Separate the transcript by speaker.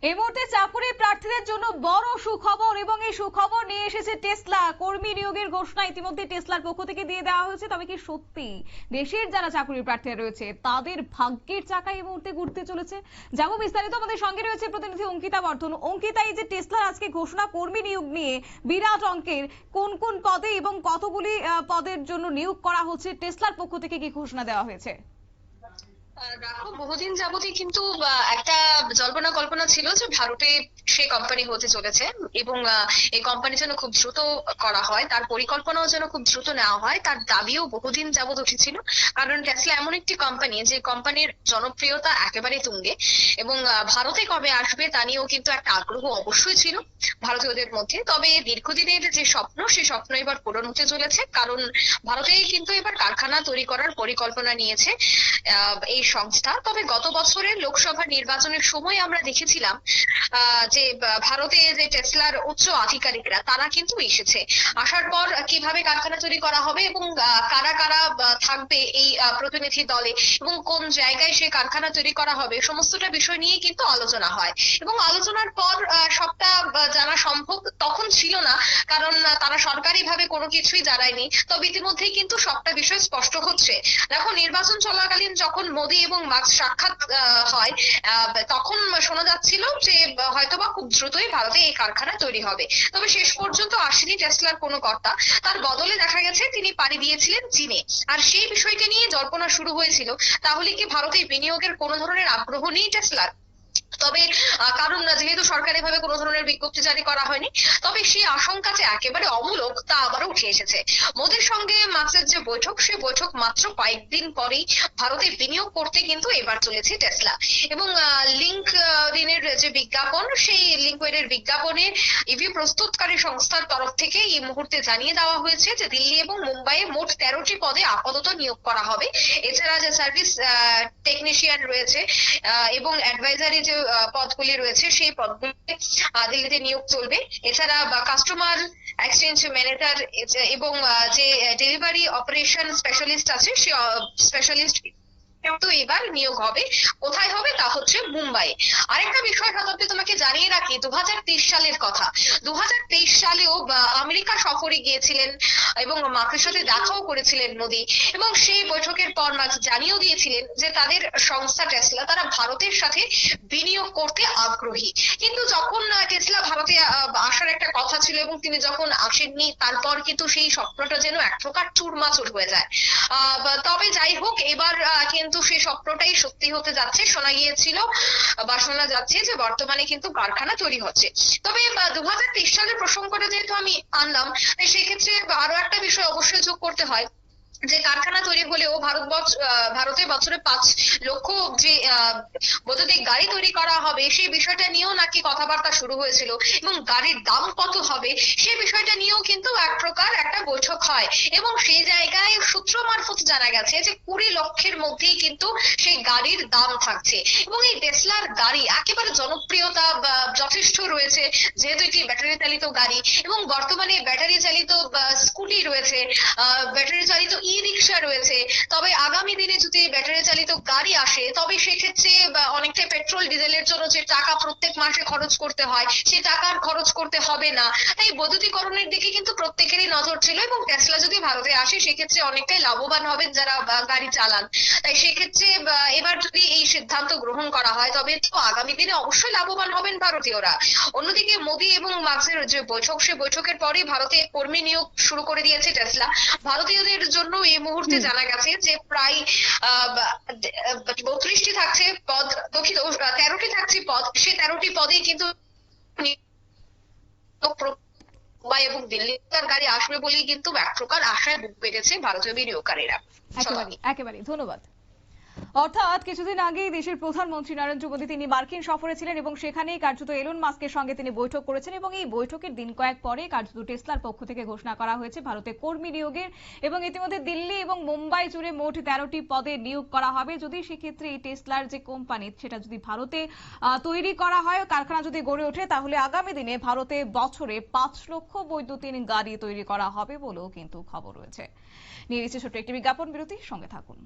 Speaker 1: এই মুহূর্তে চাকুরি প্রার্থীদের জন্য বড় সুখবর এবং এই সুখবর নিয়ে এসেছে টেসলা। কর্মী নিয়োগের ঘোষণা ইতিমধ্যে টেসলার পক্ষ থেকে দিয়ে দেওয়া হয়েছে। তবে কি সত্যি দেশের যারা চাকুরি প্রার্থীরা রয়েছে তাদের ভাগ্যের চাকা এই মুহূর্তে ঘুরতে চলেছে? যাবো বিস্তারিত, আমাদের সঙ্গে রয়েছে প্রতিনিধি অঙ্কিতা বর্ধন। অঙ্কিতা, এই যে টেসলার আজকে ঘোষণা কর্মী নিয়োগ নিয়ে বিরাট অঙ্কের, কোন কোন পদে এবং কতগুলি পদের জন্য নিয়োগ করা হচ্ছে, টেসলার পক্ষ থেকে কি ঘোষণা দেওয়া হয়েছে?
Speaker 2: দেখো, বহুদিন যাবতই কিন্তু একটা জল্পনা কল্পনা ছিল যে ভারতে সে কোম্পানি হতে চলেছে এবং এই কোম্পানি যেন খুব দ্রুত করা হয়, তার পরিকল্পনাও যেন খুব দ্রুত নেওয়া হয়, তার দাবিও বহুদিন যাবত উঠেছিল। কারণ টেসলা এমন একটি কোম্পানি যে কোম্পানির জনপ্রিয়তা একেবারে তুঙ্গে এবং ভারতে কবে আসবে তা নিয়েও কিন্তু একটা আগ্রহ অবশ্যই ছিল ভারতীয়দের মধ্যে। তবে দীর্ঘদিনের যে স্বপ্ন, সেই স্বপ্ন এবার পূরণ হতে চলেছে, কারণ ভারতেই কিন্তু এবার কারখানা তৈরি করার পরিকল্পনা নিয়েছে এই সংস্থা। তবে গত বছরের লোকসভা নির্বাচনের সময় আমরা দেখেছিলাম যে ভারতে যে টেসলার উচ্চ আধিকারিকরা তারা কিন্তু এসেছে। আসার পর কিভাবে কারখানা তৈরি করা হবে এবং কারা কারা থাকবে এই প্রতিনিধি দলে এবং কোন জায়গায় সেই কারখানা তৈরি করা হবে, সমস্তটা বিষয় নিয়ে কিন্তু আলোচনা হয়। এবং আলোচনার পর সবটা জানা সম্ভব তখন ছিল না, কারণ তারা সরকারি ভাবে কোনো কিছুই জানায়নি। তবে ইতিমধ্যেই কিন্তু সবটা বিষয় স্পষ্ট হচ্ছে। দেখো, নির্বাচন চলাকালীন যখন মোদী এবং মার্কস সাক্ষাৎ হয়, তখন শোনা যাচ্ছিল যে হয়তোবা খুব দ্রুতই ভারতে এই কারখানা তৈরি হবে। তবে শেষ পর্যন্ত আসেনি টেসলার কোনো কর্তা, তার বদলে দেখা গেছে তিনি পাড়ি দিয়েছিলেন চীনে। আর সেই বিষয়টি নিয়ে জল্পনা শুরু হয়েছিল, তাহলে কি ভারতে বিনিয়োগের কোনো ধরনের আগ্রহ নেই টেসলার? তবে কারণ যেহেতু সরকারি ভাবে কোনো ধরনের বিজ্ঞপ্তি জারি করা হয়নি, তবে সেই আশঙ্কা যে একেবারে অমূলক তা আবারও উঠে এসেছে। মোদীর সঙ্গে মার্কসের যে বৈঠক, সেই বৈঠক মাত্র কয়েকদিন পরেই ভারতে বিনিয়োগ করতে কিন্তু এবার চলেছে টেসলা। এবং লিঙ্কডিনের যে বিজ্ঞাপন, সেই লিঙ্কডইনের বিজ্ঞাপনে ইভি প্রস্তুতকারী সংস্থার তরফ থেকে এই মুহূর্তে জানিয়ে দেওয়া হয়েছে যে দিল্লি এবং মুম্বাইয়ে মোট 13টি পদে আপাতত নিয়োগ করা হবে। এছাড়া যে সার্ভিস টেকনিশিয়ান রয়েছে এবং অ্যাডভাইজারি যে পদগুলি রয়েছে, সেই পদগুলিতে দিল্লিতে নিয়োগ চলবে। এছাড়া কাস্টমার এক্সচেঞ্জ ম্যানেজার এবং যে ডেলিভারি অপারেশন স্পেশালিস্ট আছে, সেই স্পেশালিস্ট তো এবার নিয়োগ হবে। কোথায় হবে? তা হচ্ছে মুম্বাই। আরেকটা বিষয় সাথে তোমাকে জানিয়ে রাখি, 2023 সালের কথা। 2023 সালেও আমেরিকা সফরে গিয়েছিলেন এবং মার্কের সাথে দেখাও করেছিলেন মোদী, এবং সেই বৈঠকের পর মার্ক জানিয়েও দিয়েছিলেন যে তাদের সংস্থা টেসলা তারা ভারতের সাথে বিনিয়োগ করতে আগ্রহী। কিন্তু যখন টেসলা ভারতে আসার একটা কথা ছিল এবং তিনি যখন আসেননি, তারপর কিন্তু সেই স্বপ্নটা যেন এক প্রকার চুরমাচুর হয়ে যায়। তবে যাই হোক, এবার কিন্তু সেই স্বপ্নটাই সত্যি হতে যাচ্ছে। শোনা গিয়েছিল বা শোনা যাচ্ছে যে বর্তমানে কিন্তু কারখানা তৈরি হচ্ছে। তবে 2023 সালের প্রসঙ্গটা যেহেতু আমি আনলাম, তাই সেক্ষেত্রে আরো একটা বিষয় অবশ্যই যোগ করতে হয় যে কারখানা তৈরি হলেও ভারতে বছরে 5 লক্ষ যে বৈদ্যুতিক গাড়ি তৈরি করা হবে, সেই বিষয়টা নিয়েও নাকি কথাবার্তা শুরু হয়েছিল। এবং গাড়ির দাম কত হবে সেই বিষয়টা নিয়েও কিন্তু এক প্রকার একটা বৈঠক হয়, এবং সেই জায়গায় সূত্র মারফত জানা গেছে যে 20 লক্ষের মধ্যেই কিন্তু সেই গাড়ির দাম থাকছে। এবং এই টেসলার গাড়ি একেবারে জনপ্রিয়তা যথেষ্ট রয়েছে, যেহেতু এটি ব্যাটারি চালিত গাড়ি এবং বর্তমানে ব্যাটারি চালিত স্কুটি রয়েছে, ব্যাটারি চালিত ই রিক্সা রয়েছে। তবে আগামী দিনে যদি ব্যাটারি চালিত গাড়ি আসে, তবে সেক্ষেত্রে অনেকটা পেট্রোল ডিজেলের জন্য যে টাকা প্রত্যেক মাসে খরচ করতে হয়, সেই টাকা খরচ করতে হবে না। তাই বৈদ্যুতিকরণের দিকে কিন্তু প্রত্যেকেরই নজর ছিল, এবং টেসলা যদি ভারতে আসে সেক্ষেত্রে অনেকটাই লাভবান হবেন যারা গাড়ি চালান। তাই সেক্ষেত্রে এবার যদি এই সিদ্ধান্ত গ্রহণ করা হয়, তবে তো আগামী দিনে অবশ্যই লাভবান হবেন ভারতীয়রা। অন্যদিকে মোদী এবং মার্কসের যে বৈঠক, সে বৈঠকের পরেই ভারতে কর্মী নিয়োগ শুরু করে দিয়েছে টেসলা। ভারতীয়দের জন্য এই মুহূর্তে জানা গেছে যে প্রায় 32টি থাকছে পদ, দুঃখিত 13টি থাকছে পদ। সেই 13টি পদেই কিন্তু মুম্বাই এবং দিল্লি তার গাড়ি আসবে বলেই কিন্তু এক প্রকার আশায় বুক পেতেছে ভারতীয় বিনিয়োগকারীরা।
Speaker 1: একেবারে ধন্যবাদ। অর্থাৎ কিছুদিন আগেই দেশের প্রধানমন্ত্রী নরেন্দ্র মোদী তিনি মার্কিন সফরে ছিলেন এবং সেখানেই কার্যত এলন মাস্কের সঙ্গে তিনি বৈঠক করেছেন, এবং এই বৈঠকের দিন কয়েক পরে কার্যত টেসলার পক্ষ থেকে ঘোষণা করা হয়েছে ভারতে কর্মী নিয়োগের, এবং ইতিমধ্যে দিল্লি এবং মুম্বাই জুড়ে মোট 13টি পদে নিয়োগ করা হবে। যদি সেক্ষেত্রে এই টেসলার যে কোম্পানি সেটা যদি ভারতে তৈরি করা হয়, কারখানা যদি গড়ে ওঠে, তাহলে আগামী দিনে ভারতে বছরে 5 লক্ষ বৈদ্যুতিক গাড়ি তৈরি করা হবে বলেও কিন্তু খবর রয়েছে। নিয়ে নিচ্ছে ছোট্ট একটি বিজ্ঞাপন বিরতি, সঙ্গে থাকুন।